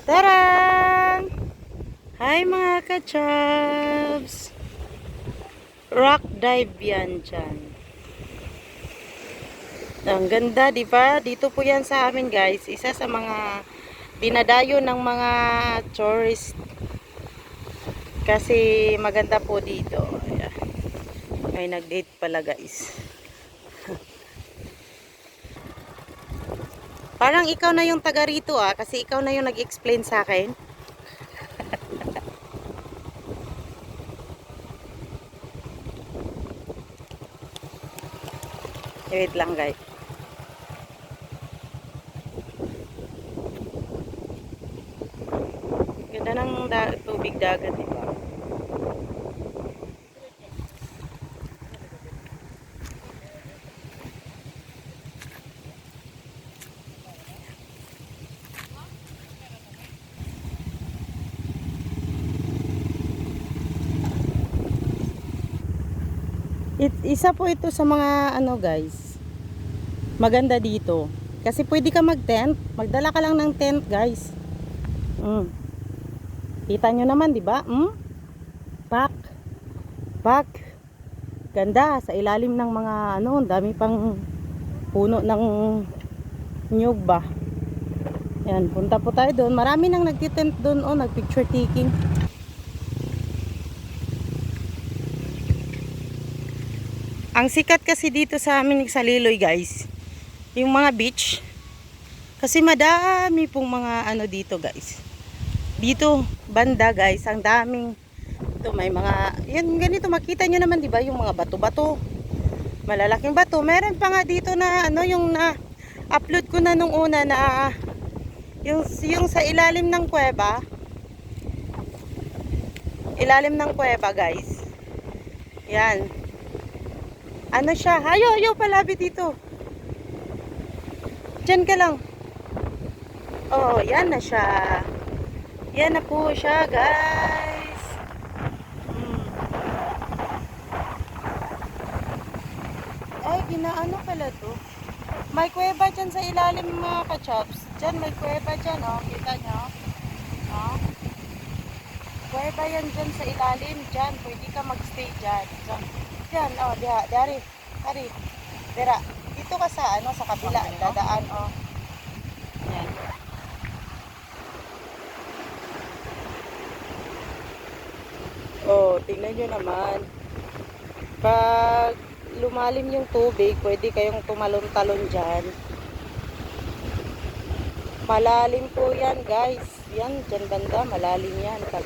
Tarang! Hi mga ka-chubs! Rock dive yan dyan. Ang ganda, di ba? Dito po yan sa amin guys. Isa sa mga dinadayo ng mga tourist. Kasi maganda po dito. Ayan. May nag-date pala guys. Parang ikaw na yung taga rito kasi ikaw na yung nag-explain sa akin. Wait lang guys. Ganda ng tubig dagat, diba? Isa po ito sa mga ano guys, maganda dito. Kasi pwede ka mag-tent. Magdala ka lang ng tent guys. Kita nyo naman, di ba? Back. Ganda sa ilalim ng mga ano, dami pang puno ng nyug ba. Yan, punta po tayo doon. Marami nang nagtitent doon, nag-picture taking. Ang sikat kasi dito sa amin sa Liloy guys, yung mga beach. Kasi madami pong mga ano dito guys. Dito banda guys, ang daming ito, may mga yan ganito, makita nyo naman 'di ba yung mga bato-bato. Malalaking bato. Meron pa nga dito na ano yung na-upload ko na nung una na yung sa ilalim ng kuweba. Ilalim ng kuweba guys. Yan. Ano siya? Ayaw palabi dito. Diyan ka lang. Oh, yan na siya. Yan na po siya, guys. Ay, ginaano pala to. May kuweba dyan sa ilalim mga ka-chops. Dyan, may kuweba dyan, Kita nyo? Kuweba yan dyan sa ilalim. Dyan, pwede ka magstay dyan. Dyan, dari. Dira. Dito ka sa, sa kabila. Dadaan, Yan. Tingnan nyo naman. Pag lumalim yung tubig, pwede kayong tumalon-talon dyan. Malalim po yan, guys. Yan, dyan banda, malalim yan. Pag